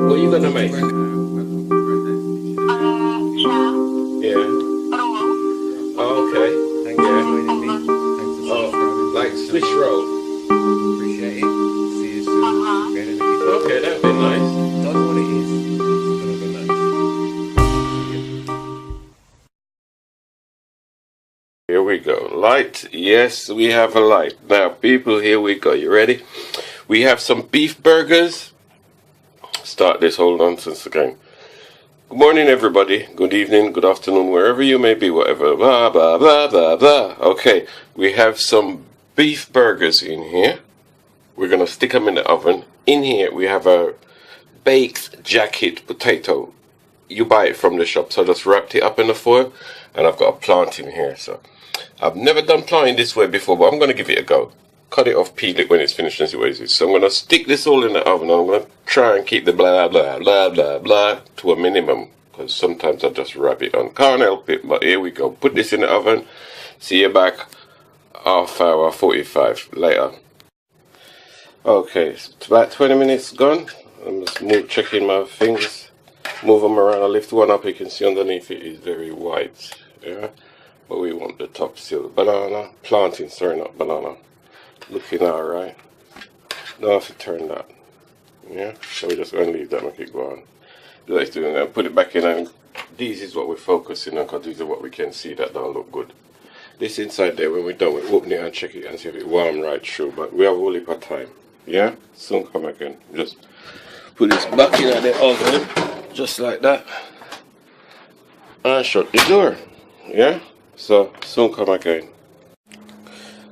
What are you gonna make? Yeah. Oh, okay. Thanks for joining me. Thanks for subscribing. Like Swiss roll. Appreciate it. See you soon. Get in the Okay, that'd be nice. Don't know what it is. It's gonna be nice. Here we go. Light. Yes, we have a light. Now, people, here we go. You ready? We have some beef burgers. Start this whole nonsense again. Good morning, everybody. Good evening, good afternoon, wherever you may be, whatever. Blah, blah, blah, blah, blah. Okay, we have some beef burgers in here. We're going to stick them in the oven. In here, we have a baked jacket potato. You buy it from the shop, so I just wrapped it up in the foil. And I've got a plantain here, so I've never done plantain this way before, but I'm going to give it a go. Cut it off, peel it when it's finished and see what it is. So I'm going to stick this all in the oven. And I'm going to try and keep the blah, blah, blah, blah, blah to a minimum. Because sometimes I just wrap it on. Can't help it, but here we go. Put this in the oven. See you back half hour, 45 later. Okay, it's about 20 minutes gone. I'm just checking my things. Move them around. I lift one up. You can see underneath it is very white. Yeah, but we want the top still. Banana. Plantain, sorry, not banana. Looking alright. Don't have to turn that. Yeah, so we're just going to leave that and keep going. Let's do that. Put it back in, and these is what we're focusing on because these are what we can see that don't look good. This inside there, when we're done, we open it and check it and see if it warm right through. But we have a whole heap of time. Yeah, soon come again. Just put this back in the oven, just like that, and shut the door. Yeah, so soon come again.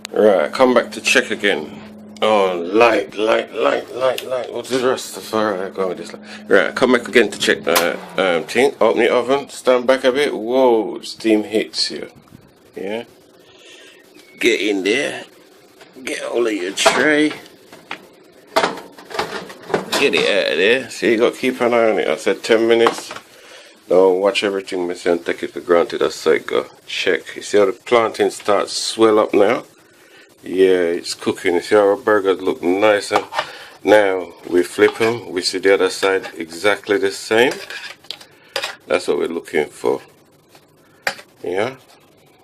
Right, come back to check again. Oh, light. What's the rest of alright, go with this light. Right, come back again to check the thing. Open the oven, stand back a bit. Whoa, steam hits you. Yeah. Get in there. Get all of your tray. Get it out of there. See, you got to keep an eye on it. I said 10 minutes. Don't watch everything, miss, and take it for granted. I say go. Check. You see how the plantain starts to swell up now? Yeah, it's cooking. You see how our burgers look nicer. Now we flip them. We see the other side exactly the same. That's what we're looking for. Yeah.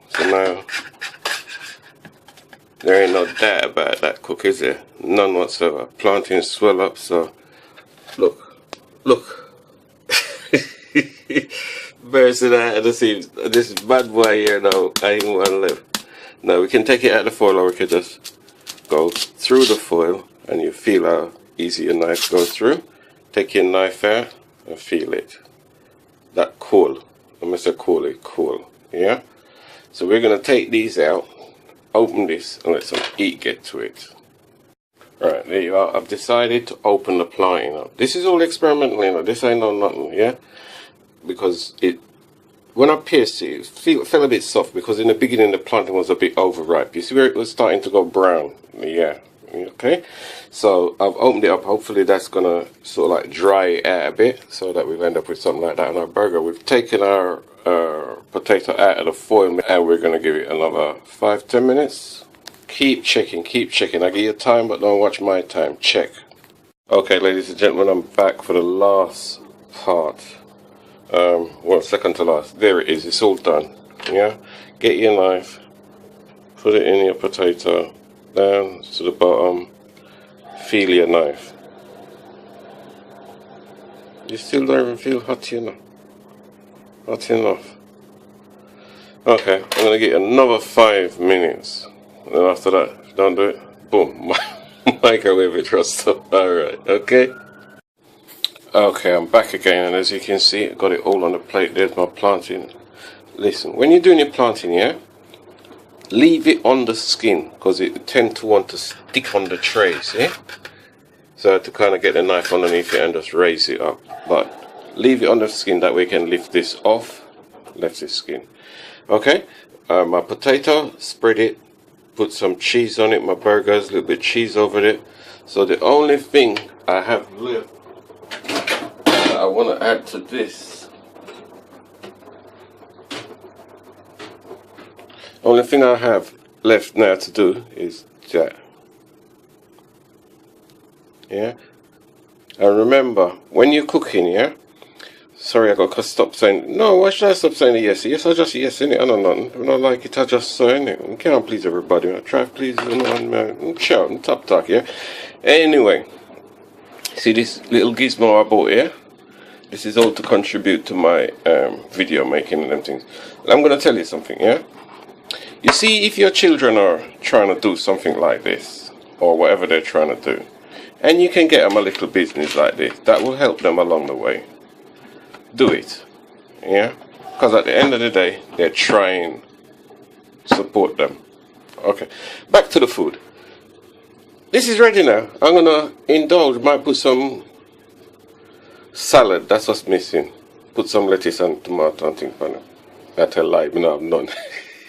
So now there ain't no doubt about that cook, is there? None whatsoever. Plantain swell up. So look. Bursting out of the seams. This bad boy here now. I ain't one left. Now we can take it out of the foil, or we could just go through the foil, and you feel how easy your knife goes through. Take your knife out and feel it. That cool. I must say cool. Yeah? So we're going to take these out, open this, and let some heat get to it. Right, there you are. I've decided to open the plantain up. This is all experimental, you know. This ain't no nothing, yeah? Because when I pierced it, it felt a bit soft because in the beginning the plantain was a bit overripe. You see where it was starting to go brown? Yeah. Okay. So I've opened it up. Hopefully that's going to sort of like dry it out a bit so that we'll end up with something like that on our burger. We've taken our potato out of the foil and we're going to give it another 5-10 minutes. Keep checking. I give you time, but don't watch my time. Check. Okay, ladies and gentlemen, I'm back for the last part. Well, second to last. There it is. It's all done. Yeah. Get your knife. Put it in your potato. Down to the bottom. Feel your knife. You still don't even feel hot enough. Hot enough. Okay. I'm gonna get another 5 minutes. And then after that, if you don't do it, boom. Microwave it, trust. Alright. Okay. Okay, I'm back again, and as you can see, I got it all on the plate. There's my plantain. Listen, when you're doing your plantain, yeah, leave it on the skin because it tends to want to stick on the trays, yeah. So I have to kind of get the knife underneath it and just raise it up. But leave it on the skin, that way you can lift this off. Left this skin. Okay, my potato, spread it, put some cheese on it. My burgers, a little bit of cheese over it. So the only thing I have left I want to add to this. Only thing I have left now to do is that. Yeah. And remember, when you're cooking, yeah? Sorry, I got to stop saying, no, why should I stop saying yes? Yes, I just yes, innit? I don't know. If I don't like it, I just say it. I can't please everybody. I try to please man. Shout, top talk, yeah? Anyway, see this little gizmo I bought here? This is all to contribute to my video making and them things. And I'm going to tell you something, yeah? You see, if your children are trying to do something like this, or whatever they're trying to do, and you can get them a little business like this, that will help them along the way. Do it, yeah? Because at the end of the day, they're trying to support them. Okay, back to the food. This is ready now. I'm going to indulge, might put some salad, that's what's missing. Put some lettuce and tomato and things on it. That's a lie, no, I'm none.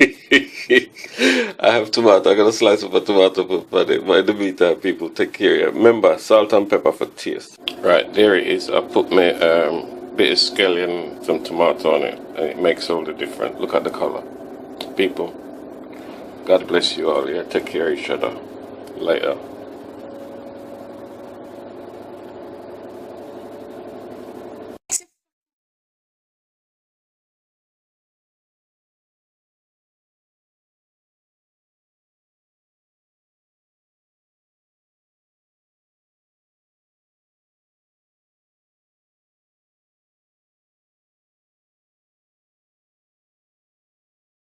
I have tomato, I'm going to slice up a tomato, but in the meantime, people, take care. Remember, salt and pepper for taste. Right, there it is. I put my bit of scallion, some tomato on it, and it makes all the difference. Look at the color. People, God bless you all, yeah? Take care of each other. Later.